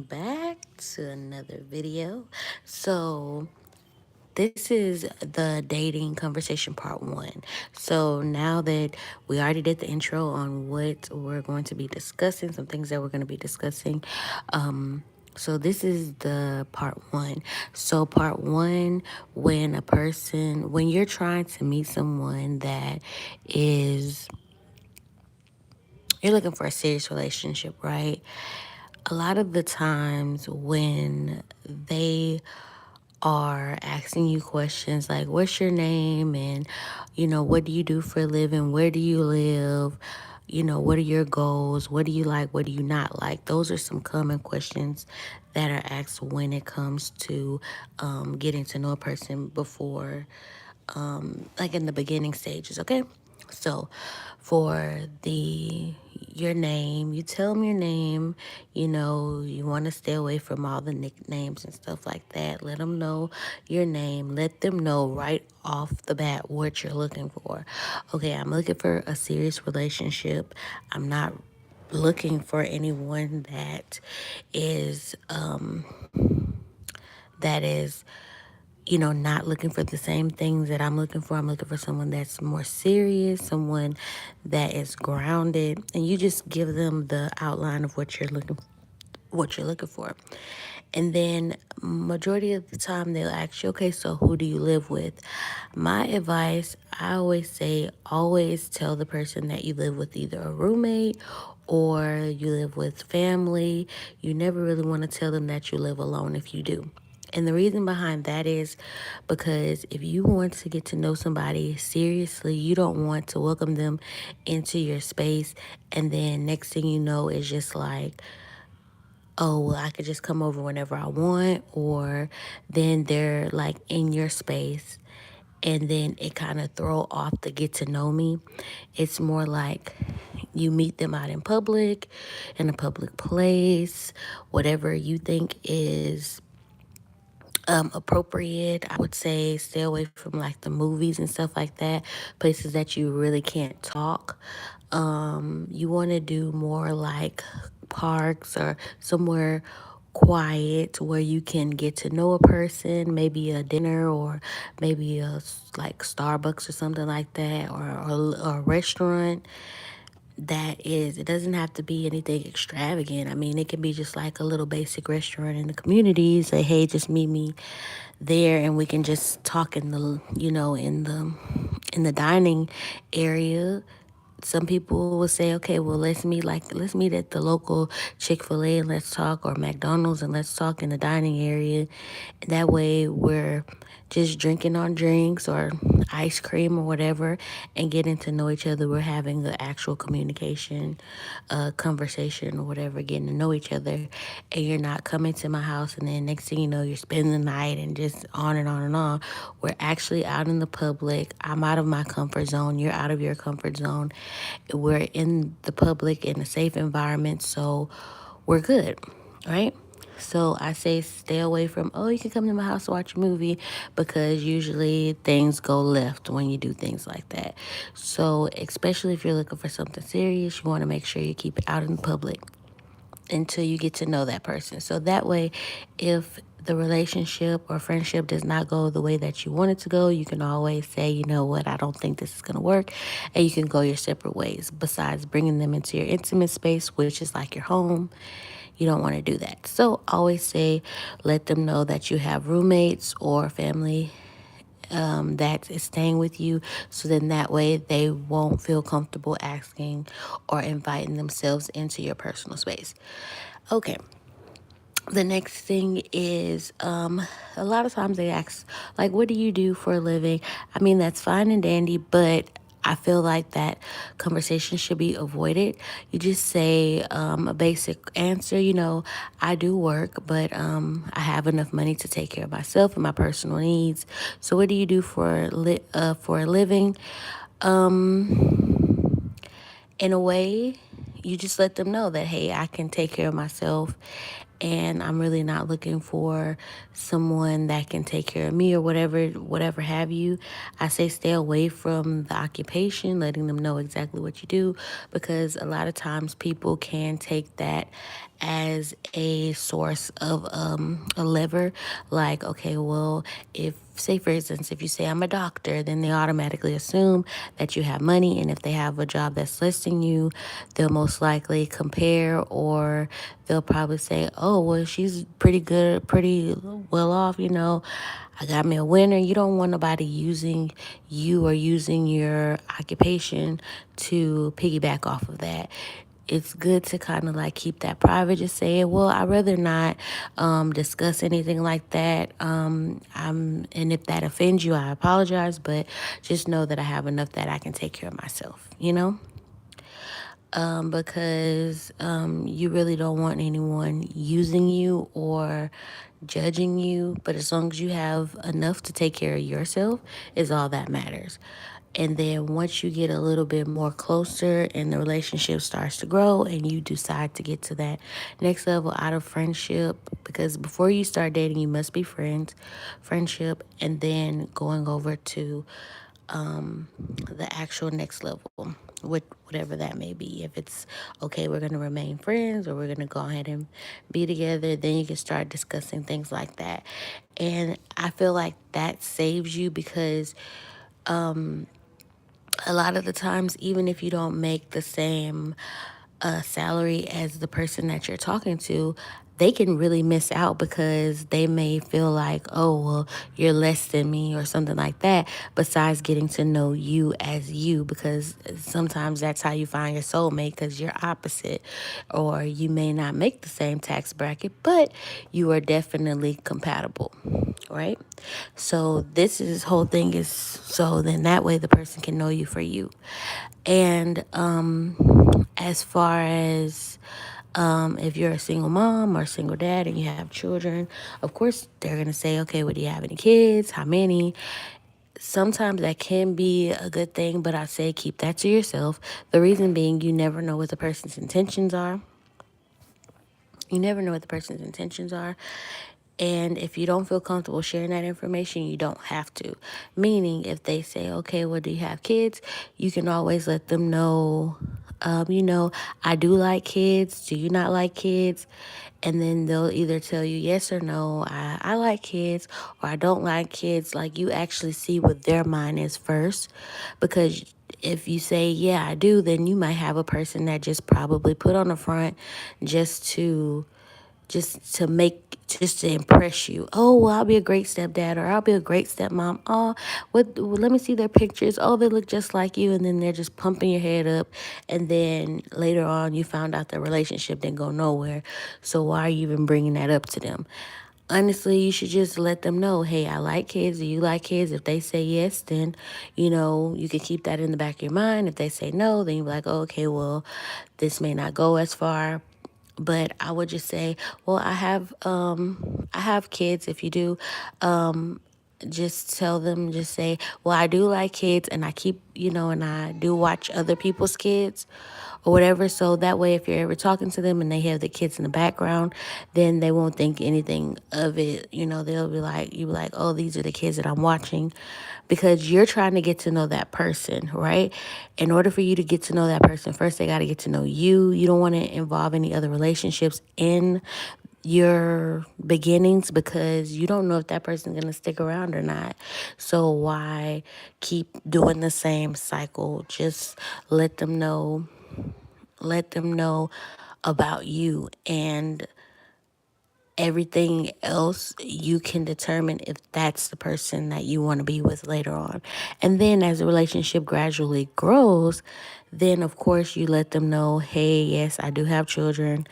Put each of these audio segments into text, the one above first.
back to another video. So, this is the dating conversation part one. So, now that we already did the intro on what we're going to be discussing, some things that we're going to be discussing, so this is the part one. So part one, when you're trying to meet someone that is, you're looking for a serious relationship, right? A lot of the times when they are asking you questions like, what's your name? And, what do you do for a living? Where do you live? What are your goals? What do you like? What do you not like? Those are some common questions that are asked when it comes to getting to know a person before, like in the beginning stages, okay? So for your name, you tell them your name, you want to stay away from all the nicknames and stuff like that. Let them know your name. Let them know right off the bat what you're looking for. Okay, I'm looking for a serious relationship. I'm not looking for anyone that is not looking for the same things that I'm looking for. I'm looking for someone that's more serious, someone that is grounded, and you just give them the outline of what you're looking for. And then majority of the time they'll ask you, okay, so who do you live with? My advice, I always say, always tell the person that you live with either a roommate or you live with family. You never really want to tell them that you live alone if you do. And the reason behind that is because if you want to get to know somebody seriously, you don't want to welcome them into your space. And then next thing you know, it's just like, oh, well, I could just come over whenever I want. Or then they're like in your space. And then it kind of throw off the get to know me. It's more like you meet them out in a public place, whatever you think is appropriate. I would say stay away from like the movies and stuff like that, places that you really can't talk. You want to do more like parks or somewhere quiet where you can get to know a person, maybe a dinner or maybe like Starbucks or something like that, or a restaurant it doesn't have to be anything extravagant. I mean, it can be just like a little basic restaurant in the community. Say, hey, just meet me there and we can just talk in the dining area. Some people will say, okay, well, let's meet at the local Chick-fil-A and let's talk, or McDonald's and let's talk in the dining area. That way we're just drinking on drinks or ice cream or whatever and getting to know each other. We're having the actual communication, conversation or whatever, getting to know each other. And you're not coming to my house and then next thing you know, you're spending the night and just on and on and on. We're actually out in the public. I'm out of my comfort zone. You're out of your comfort zone. We're in the public in a safe environment. So we're good, right? So I say stay away from, oh, you can come to my house to watch a movie, because usually things go left when you do things like that. So especially if you're looking for something serious, you want to make sure you keep it out in public until you get to know that person. So that way, if the relationship or friendship does not go the way that you want it to go, you can always say, you know what, I don't think this is going to work. And you can go your separate ways. Besides bringing them into your intimate space, which is like your home, you don't want to do that. So always say, let them know that you have roommates or family that is staying with you, so then that way they won't feel comfortable asking or inviting themselves into your personal space. Okay, the next thing is a lot of times they ask, like, what do you do for a living? I mean, that's fine and dandy, but I feel like that conversation should be avoided. You just say a basic answer, I do work, but I have enough money to take care of myself and my personal needs. So what do you do for a living? In a way, you just let them know that, hey, I can take care of myself and I'm really not looking for someone that can take care of me or whatever have you. I say stay away from the occupation, letting them know exactly what you do, because a lot of times people can take that as a source of a lever. Like, okay, well, if, say for instance, if you say I'm a doctor, then they automatically assume that you have money. And if they have a job that's listing you, they'll most likely compare, or they'll probably say, oh, well, she's pretty good, pretty well off, I got me a winner. You don't want nobody using you or using your occupation to piggyback off of that. It's good to kind of like keep that private. Just say, well, I'd rather not discuss anything like that. And if that offends you, I apologize, but just know that I have enough that I can take care of myself. Because you really don't want anyone using you or judging you. But as long as you have enough to take care of yourself, is all that matters. And then once you get a little bit more closer and the relationship starts to grow and you decide to get to that next level out of friendship, because before you start dating, you must be friendship, and then going over to the actual next level, whatever that may be. If it's okay, we're going to remain friends, or we're going to go ahead and be together, then you can start discussing things like that. And I feel like that saves you, because a lot of the times, even if you don't make the same salary as the person that you're talking to, they can really miss out, because they may feel like, oh, well, you're less than me or something like that, besides getting to know you as you, because sometimes that's how you find your soulmate, because you're opposite, or you may not make the same tax bracket, but you are definitely compatible, right? So this whole thing is so then that way the person can know you for you. And as far as if you're a single mom or single dad and you have children, of course they're gonna say, okay, well, do you have any kids? How many? Sometimes that can be a good thing, but I say keep that to yourself. The reason being, you never know what the person's intentions are. You never know what the person's intentions are. And if you don't feel comfortable sharing that information, you don't have to. Meaning, if they say, okay, well, do you have kids? You can always let them know, I do like kids. Do you not like kids? And then they'll either tell you yes or no, I like kids, or I don't like kids. Like, you actually see what their mind is first. Because if you say, yeah, I do, then you might have a person that just probably put on the front just to just to impress you. Oh, well, I'll be a great stepdad, or I'll be a great stepmom. Oh, well, let me see their pictures. Oh, they look just like you. And then they're just pumping your head up. And then later on, you found out the relationship didn't go nowhere. So why are you even bringing that up to them? Honestly, you should just let them know, hey, I like kids. Do you like kids? If they say yes, then, you can keep that in the back of your mind. If they say no, then you're like, oh, okay, well, this may not go as far. But I would just say, well, I have kids. If you do, just tell them, just say, well, I do like kids, and I keep, and I do watch other people's kids or whatever. So that way, if you're ever talking to them and they have the kids in the background, then they won't think anything of it. They'll be like, you be like, oh, these are the kids that I'm watching, because you're trying to get to know that person, right? In order for you to get to know that person, first they got to get to know you. You don't want to involve any other relationships in your beginnings, because you don't know if that person's going to stick around or not. So why keep doing the same cycle? Just let them know let them know about you, and everything else you can determine if that's the person that you want to be with later on. And then as the relationship gradually grows, then of course you let them know, hey, yes, I do have children.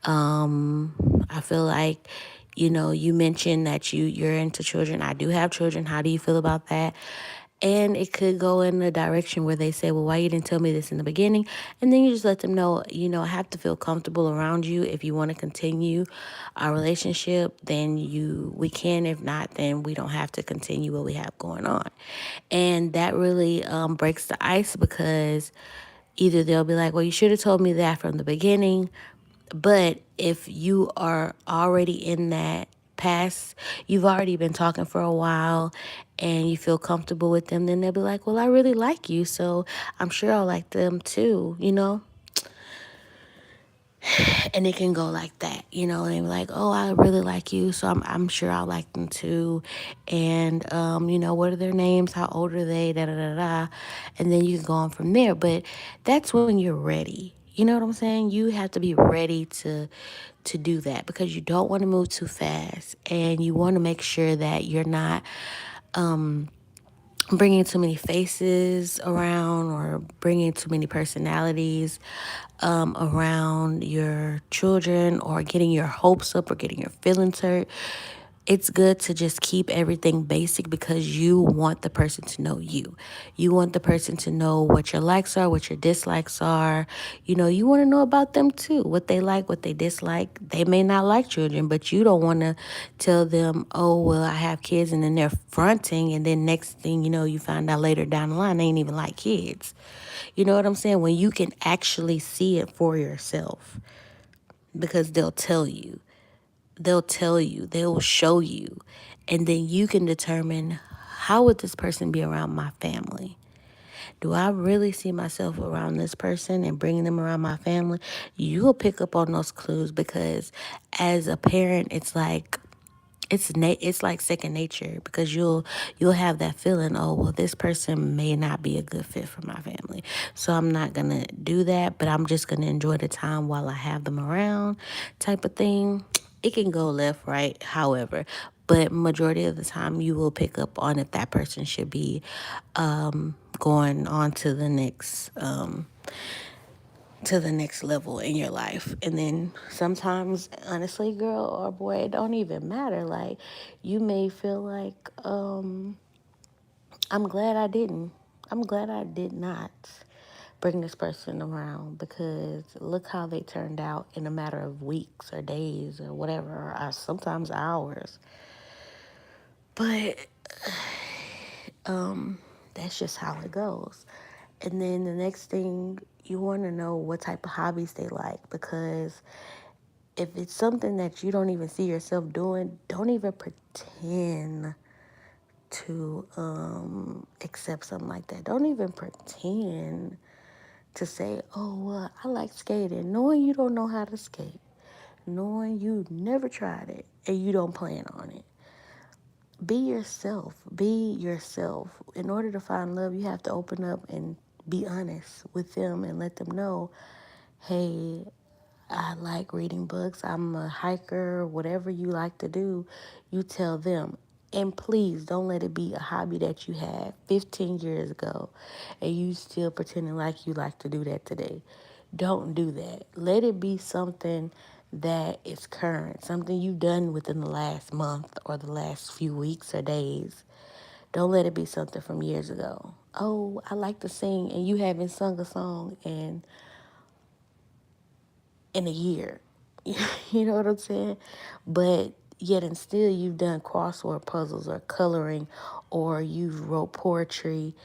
I feel like, you mentioned that you're into children. I do have children. How do you feel about that? And it could go in a direction where they say, well, why you didn't tell me this in the beginning? And then you just let them know, I have to feel comfortable around you. If you want to continue our relationship, then we can. If not, then we don't have to continue what we have going on. And that really breaks the ice, because either they'll be like, well, you should have told me that from the beginning. But if you are already in that past, you've already been talking for a while and you feel comfortable with them, then they'll be like, well, I really like you, so I'm sure I'll like them too. And it can go like that, you know, and like, oh, I really like you, so I'm sure I'll like them too. And you know, what are their names, how old are they, da da da da. And then you can go on from there. But that's when you're ready, you know what I'm saying? You have to be ready to do that, because you don't want to move too fast, and you want to make sure that you're not bringing too many faces around, or bringing too many personalities around your children, or getting your hopes up, or getting your feelings hurt. It's good to just keep everything basic, because you want the person to know you. You want the person to know what your likes are, what your dislikes are. You know, you want to know about them too, what they like, what they dislike. They may not like children, but you don't want to tell them, oh, well, I have kids, and then they're fronting, and then next thing you know, you find out later down the line they ain't even like kids. You know what I'm saying? When you can actually see it for yourself, because they'll show you, and then you can determine, how would this person be around my family? Do I really see myself around this person and bringing them around my family? You'll pick up on those clues, because as a parent, it's like it's like second nature, because you'll have that feeling, oh, well, this person may not be a good fit for my family, so I'm not gonna do that, but I'm just gonna enjoy the time while I have them around, type of thing. It can go left, right, however, but majority of the time you will pick up on if that person should be going on to the next level in your life. And then sometimes, honestly, girl or boy, it don't even matter. Like, you may feel like, I'm glad I didn't. I'm glad I did not bring this person around, because look how they turned out in a matter of weeks or days or whatever, or sometimes hours. But that's just how it goes. And then the next thing, you want to know what type of hobbies they like, because if it's something that you don't even see yourself doing, don't even pretend to accept something like that. Don't even pretend to say, oh, well, I like skating, knowing you don't know how to skate, knowing you never tried it and you don't plan on it. Be yourself. Be yourself. In order to find love, you have to open up and be honest with them and let them know, hey, I like reading books, I'm a hiker, whatever you like to do, you tell them. And please don't let it be a hobby that you had 15 years ago and you still pretending like you like to do that today. Don't do that. Let it be something that is current, something you've done within the last month or the last few weeks or days. Don't let it be something from years ago. Oh, I like to sing, and you haven't sung a song in a year. You know what I'm saying? But yet and still you've done crossword puzzles or coloring, or you've wrote poetry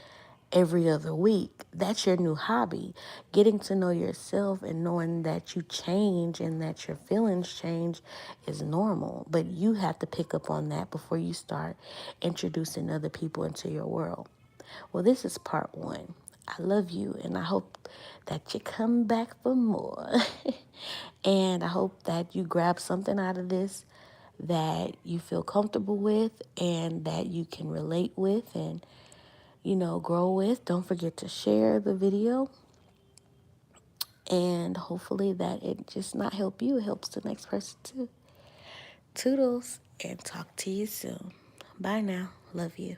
every other week. That's your new hobby. Getting to know yourself and knowing that you change and that your feelings change is normal. But you have to pick up on that before you start introducing other people into your world. Well, this is part one. I love you, and I hope that you come back for more. And I hope that you grab something out of this that you feel comfortable with and that you can relate with and, grow with. Don't forget to share the video, and hopefully that it just not help you, it helps the next person too. Toodles, and talk to you soon. Bye now. Love you.